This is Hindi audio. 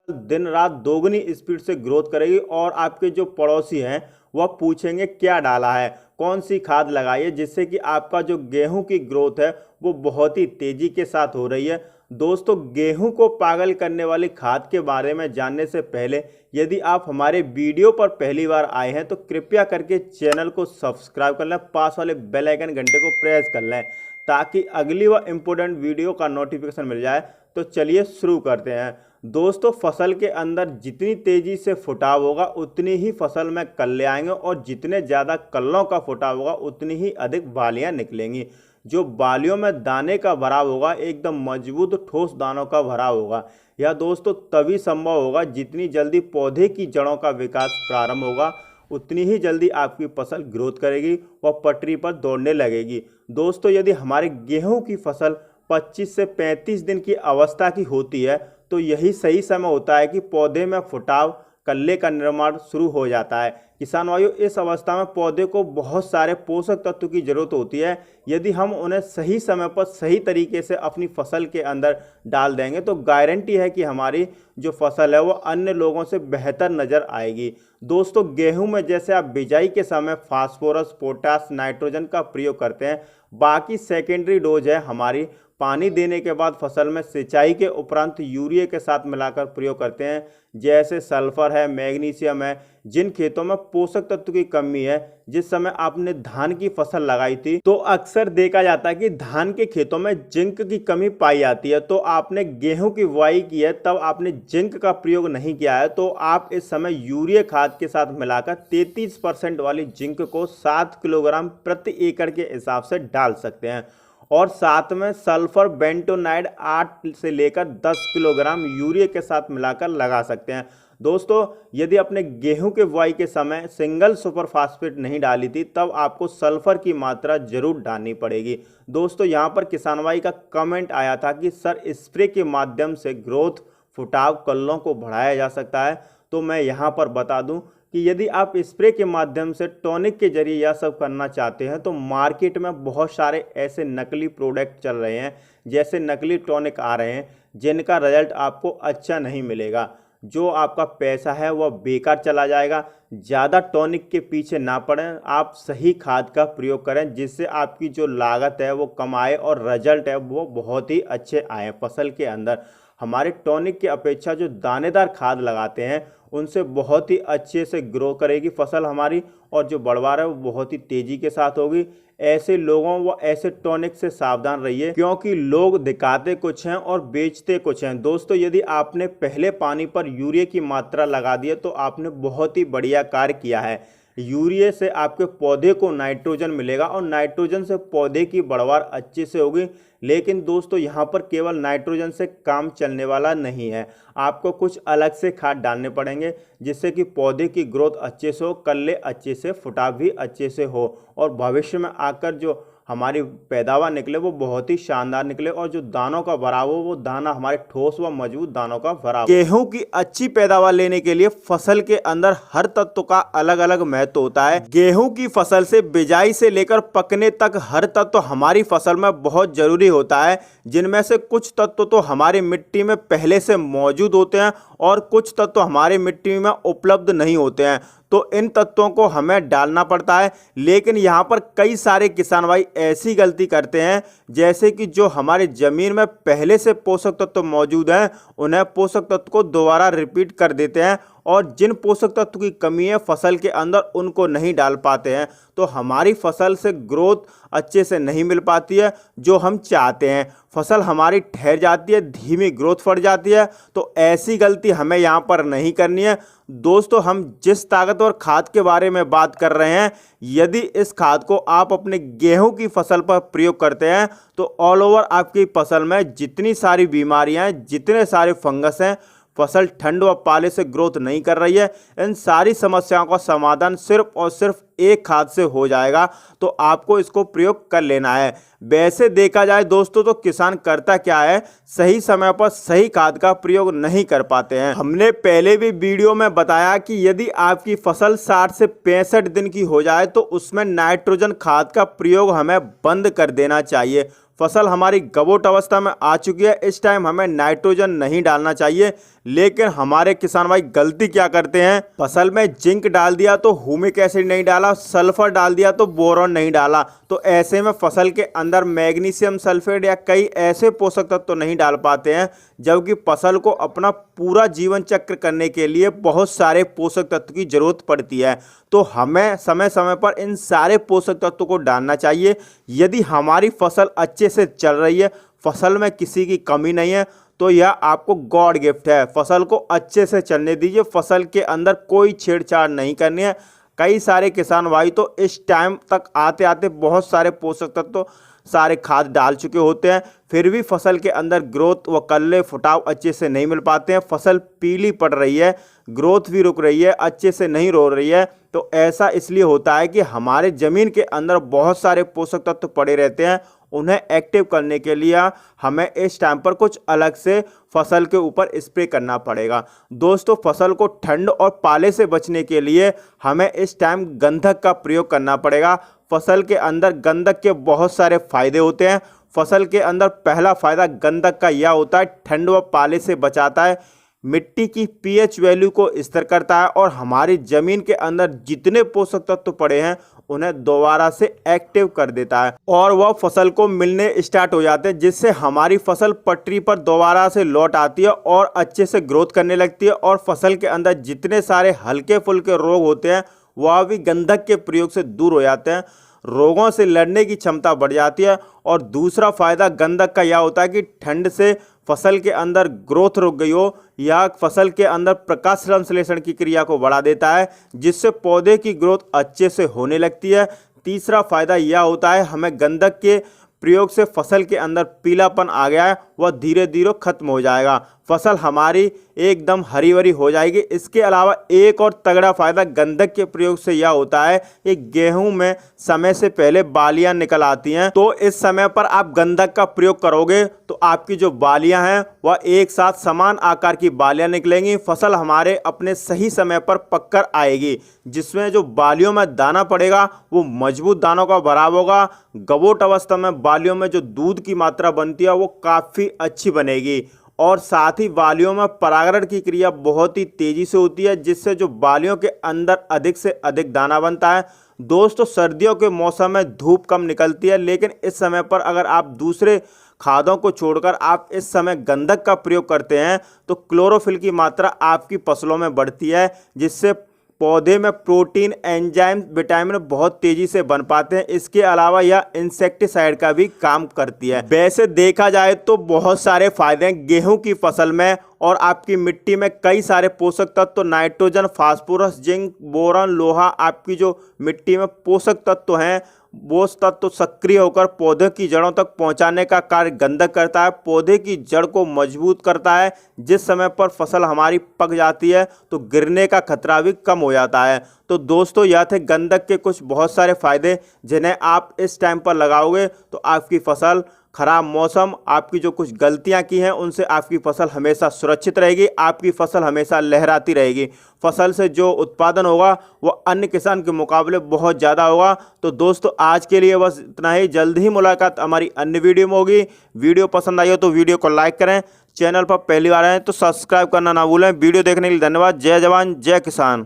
दिन रात दोगुनी स्पीड से ग्रोथ करेगी और आपके जो पड़ोसी हैं वह पूछेंगे क्या डाला है, कौन सी खाद लगाई है, जिससे कि आपका जो गेहूं की ग्रोथ है वो बहुत ही तेजी के साथ हो रही है। दोस्तों, गेहूं को पागल करने वाली खाद के बारे में जानने से पहले यदि आप हमारे वीडियो पर पहली बार आए हैं तो कृपया करके चैनल को सब्सक्राइब कर लें, पास वाले बेल आइकन घंटे को प्रेस कर लें ताकि अगली व इम्पोर्टेंट वीडियो का नोटिफिकेशन मिल जाए। तो चलिए शुरू करते हैं। दोस्तों, फसल के अंदर जितनी तेजी से फुटाव होगा उतनी ही फसल में कल्ले आएंगे और जितने ज़्यादा कल्लों का फुटाव होगा उतनी ही अधिक बालियां निकलेंगी। जो बालियों में दाने का भराव होगा एकदम मजबूत ठोस दानों का भराव होगा। यह दोस्तों तभी संभव होगा जितनी जल्दी पौधे की जड़ों का विकास प्रारंभ होगा उतनी ही जल्दी आपकी फसल ग्रोथ करेगी और पटरी पर दौड़ने लगेगी। दोस्तों, यदि हमारे गेहूं की फसल 25 से 35 दिन की अवस्था की होती है तो यही सही समय होता है कि पौधे में फुटाव कल्ले का निर्माण शुरू हो जाता है। किसान भाइयों, इस अवस्था में पौधे को बहुत सारे पोषक तत्व की जरूरत होती है। यदि हम उन्हें सही समय पर सही तरीके से अपनी फसल के अंदर डाल देंगे तो गारंटी है कि हमारी जो फसल है वो अन्य लोगों से बेहतर नज़र आएगी। दोस्तों, गेहूं में जैसे आप बिजाई के समय फास्फोरस, पोटास, नाइट्रोजन का प्रयोग करते हैं, बाकी सेकेंडरी डोज है हमारी पानी देने के बाद फसल में सिंचाई के उपरांत यूरिया के साथ मिलाकर प्रयोग करते हैं। जैसे सल्फर है, मैग्नीशियम है। जिन खेतों में पोषक तत्व की कमी है, जिस समय आपने धान की फसल लगाई थी तो अक्सर देखा जाता है कि धान के खेतों में जिंक की कमी पाई जाती है, तो आपने गेहूं की बुआई की है तब आपने जिंक का प्रयोग नहीं किया है तो आप इस समय यूरिया खाद के साथ मिलाकर 33% वाली जिंक को 7 किलोग्राम प्रति एकड़ के हिसाब से डाल सकते हैं और साथ में सल्फर बेंटोनाइड 8 से लेकर 10 किलोग्राम यूरिया के साथ मिलाकर लगा सकते हैं। दोस्तों, यदि अपने गेहूं के बुआई के समय सिंगल सुपर फास्फेट नहीं डाली थी तब आपको सल्फर की मात्रा जरूर डालनी पड़ेगी। दोस्तों, यहां पर किसान भाई का कमेंट आया था कि सर स्प्रे के माध्यम से ग्रोथ, फुटाव, कल्लों को बढ़ाया जा सकता है, तो मैं यहां पर बता दूं कि यदि आप स्प्रे के माध्यम से टॉनिक के जरिए यह सब करना चाहते हैं तो मार्केट में बहुत सारे ऐसे नकली प्रोडक्ट चल रहे हैं, जैसे नकली टॉनिक आ रहे हैं जिनका रिजल्ट आपको अच्छा नहीं मिलेगा। जो आपका पैसा है वह बेकार चला जाएगा। ज़्यादा टॉनिक के पीछे ना पड़ें, आप सही खाद का प्रयोग करें जिससे आपकी जो लागत है वो कम आए और रिजल्ट है वो बहुत ही अच्छे आए फसल के अंदर। हमारे टॉनिक की अपेक्षा जो दानेदार खाद लगाते हैं उनसे बहुत ही अच्छे से ग्रो करेगी फसल हमारी और जो बढ़वार है वो बहुत ही तेजी के साथ होगी। ऐसे लोगों व ऐसे टॉनिक से सावधान रहिए क्योंकि लोग दिखाते कुछ हैं और बेचते कुछ हैं। दोस्तों, यदि आपने पहले पानी पर यूरिया की मात्रा लगा दी है तो आपने बहुत ही बढ़िया कार्य किया है। यूरिया से आपके पौधे को नाइट्रोजन मिलेगा और नाइट्रोजन से पौधे की बढ़वार अच्छे से होगी। लेकिन दोस्तों, यहाँ पर केवल नाइट्रोजन से काम चलने वाला नहीं है, आपको कुछ अलग से खाद डालने पड़ेंगे जिससे कि पौधे की ग्रोथ अच्छे से हो, कल्ले अच्छे से, फुटाव भी अच्छे से हो और भविष्य में आकर जो हमारी पैदावार निकले वो बहुत ही शानदार निकले और जो दानों का भराव हो वो दाना हमारे ठोस व मजबूत दानों का भराव। गेहूं की अच्छी पैदावार लेने के लिए फसल के अंदर हर तत्व का अलग अलग महत्व होता है। गेहूं की फसल से बिजाई से लेकर पकने तक हर तत्व हमारी फसल में बहुत जरूरी होता है, जिनमें से कुछ तत्व तो हमारी मिट्टी में पहले से मौजूद होते हैं और कुछ तत्व हमारी मिट्टी में उपलब्ध नहीं होते हैं, तो इन तत्वों को हमें डालना पड़ता है। लेकिन यहाँ पर कई सारे किसान भाई ऐसी गलती करते हैं जैसे कि जो हमारे ज़मीन में पहले से पोषक तत्व मौजूद हैं उन्हें पोषक तत्व को दोबारा रिपीट कर देते हैं और जिन पोषक तत्व की कमी है फसल के अंदर उनको नहीं डाल पाते हैं, तो हमारी फसल से ग्रोथ अच्छे से नहीं मिल पाती है जो हम चाहते हैं। फसल हमारी ठहर जाती है, धीमी ग्रोथ बढ़ जाती है, तो ऐसी गलती हमें यहाँ पर नहीं करनी है। दोस्तों, हम जिस ताकतवर खाद के बारे में बात कर रहे हैं, यदि इस खाद को आप अपने गेहूं की फसल पर प्रयोग करते हैं तो ऑल ओवर आपकी फसल में जितनी सारी बीमारियां हैं, जितने सारे फंगस हैं, फसल ठंड व पाले से ग्रोथ नहीं कर रही है, इन सारी समस्याओं का समाधान सिर्फ और सिर्फ एक खाद से हो जाएगा, तो आपको इसको प्रयोग कर लेना है। वैसे देखा जाए दोस्तों तो किसान करता क्या है, सही समय पर सही खाद का प्रयोग नहीं कर पाते हैं। हमने पहले भी वीडियो में बताया कि यदि आपकी फसल 60 से 65 दिन की हो जाए तो उसमें नाइट्रोजन खाद का प्रयोग हमें बंद कर देना चाहिए। फसल हमारी गबोट अवस्था में आ चुकी है, इस टाइम हमें नाइट्रोजन नहीं डालना चाहिए। लेकिन हमारे किसान भाई गलती क्या करते हैं, फसल में जिंक डाल दिया तो ह्यूमिक एसिड नहीं डाला, सल्फर डाल दिया तो बोरॉन नहीं डाला, तो ऐसे में फसल के अंदर मैग्नीशियम सल्फेट या कई ऐसे पोषक तत्व तो नहीं डाल पाते हैं, जबकि फसल को अपना पूरा जीवन चक्र करने के लिए बहुत सारे पोषक तत्व की जरूरत पड़ती है। तो हमें समय समय पर इन सारे पोषक तत्वों को डालना चाहिए। यदि हमारी फसल अच्छे से चल रही है, फसल में किसी की कमी नहीं है, तो यह आपको गॉड गिफ्ट है। फसल को अच्छे से चलने दीजिए, फसल के अंदर कोई छेड़छाड़ नहीं करनी है। कई सारे किसान भाई तो इस टाइम तक आते आते बहुत सारे पोषक तत्व सारे खाद डाल चुके होते हैं, फिर भी फसल के अंदर ग्रोथ व कल्ले फुटाव अच्छे से नहीं मिल पाते हैं। फसल पीली पड़ रही है, ग्रोथ भी रुक रही है, अच्छे से नहीं रो रही है। तो ऐसा इसलिए होता है कि हमारे ज़मीन के अंदर बहुत सारे पोषक तत्व पड़े रहते हैं। उन्हें एक्टिव करने के लिए हमें इस टाइम पर कुछ अलग से फसल के ऊपर स्प्रे करना पड़ेगा। दोस्तों, फसल को ठंड और पाले से बचने के लिए हमें इस टाइम गंधक का प्रयोग करना पड़ेगा। फसल के अंदर गंधक के बहुत सारे फायदे होते हैं। फसल के अंदर पहला फायदा गंधक का यह होता है, ठंड व पाले से बचाता है, मिट्टी की पीएच वैल्यू को स्थिर करता है और हमारी ज़मीन के अंदर जितने पोषक तत्व पड़े हैं उन्हें दोबारा से एक्टिव कर देता है और वह फसल को मिलने स्टार्ट हो जाते हैं, जिससे हमारी फसल पटरी पर दोबारा से लौट आती है और अच्छे से ग्रोथ करने लगती है और फसल के अंदर जितने सारे हल्के फुल्के रोग होते हैं वह भी गंधक के प्रयोग से दूर हो जाते हैं। रोगों से लड़ने की क्षमता बढ़ जाती है। और दूसरा फायदा गंधक का यह होता है कि ठंड से फसल के अंदर ग्रोथ रुक गई हो या फसल के अंदर प्रकाश संश्लेषण की क्रिया को बढ़ा देता है, जिससे पौधे की ग्रोथ अच्छे से होने लगती है। तीसरा फायदा यह होता है, हमें गंधक के प्रयोग से फसल के अंदर पीलापन आ गया है वह धीरे धीरे खत्म हो जाएगा, फसल हमारी एकदम हरी भरी हो जाएगी। इसके अलावा एक और तगड़ा फायदा गंधक के प्रयोग से यह होता है कि गेहूं में समय से पहले बालियां निकल आती हैं, तो इस समय पर आप गंधक का प्रयोग करोगे तो आपकी जो बालियां हैं वह एक साथ समान आकार की बालियां निकलेंगी। फसल हमारे अपने सही समय पर पककर आएगी, जिसमें जो बालियों में दाना पड़ेगा वो मजबूत दानों का भरा होगा। गबोट अवस्था में बालियों में जो दूध की मात्रा बनती है वो काफ़ी अच्छी बनेगी और साथ ही बालियों में परागण की क्रिया बहुत ही तेजी से होती है, जिससे जो बालियों के अंदर अधिक से अधिक दाना बनता है। दोस्तों, सर्दियों के मौसम में धूप कम निकलती है, लेकिन इस समय पर अगर आप दूसरे खादों को छोड़कर आप इस समय गंधक का प्रयोग करते हैं तो क्लोरोफिल की मात्रा आपकी फसलों में बढ़ती है, जिससे पौधे में प्रोटीन, एंजाइम, विटामिन बहुत तेजी से बन पाते हैं। इसके अलावा यह इंसेक्टिसाइड का भी काम करती है। वैसे देखा जाए तो बहुत सारे फायदे हैं गेहूं की फसल में और आपकी मिट्टी में कई सारे पोषक तत्व नाइट्रोजन, फास्फोरस, जिंक, बोरॉन, लोहा आपकी जो मिट्टी में पोषक तत्व हैं वो तत्व सक्रिय होकर पौधे की जड़ों तक पहुंचाने का कार्य गंधक करता है, पौधे की जड़ को मजबूत करता है। जिस समय पर फसल हमारी पक जाती है तो गिरने का खतरा भी कम हो जाता है। तो दोस्तों, यह थे गंधक के कुछ बहुत सारे फायदे जिन्हें आप इस टाइम पर लगाओगे तो आपकी फसल, खराब मौसम, आपकी जो कुछ गलतियां की हैं उनसे आपकी फसल हमेशा सुरक्षित रहेगी, आपकी फसल हमेशा लहराती रहेगी। फसल से जो उत्पादन होगा वो अन्य किसान के मुकाबले बहुत ज़्यादा होगा। तो दोस्तों, आज के लिए बस इतना ही। जल्द ही मुलाकात हमारी अन्य वीडियो में होगी। वीडियो पसंद आई हो तो वीडियो को लाइक करें, चैनल पर पहली बार आए तो सब्सक्राइब करना ना भूलें। वीडियो देखने के लिए धन्यवाद। जय जवान जय किसान।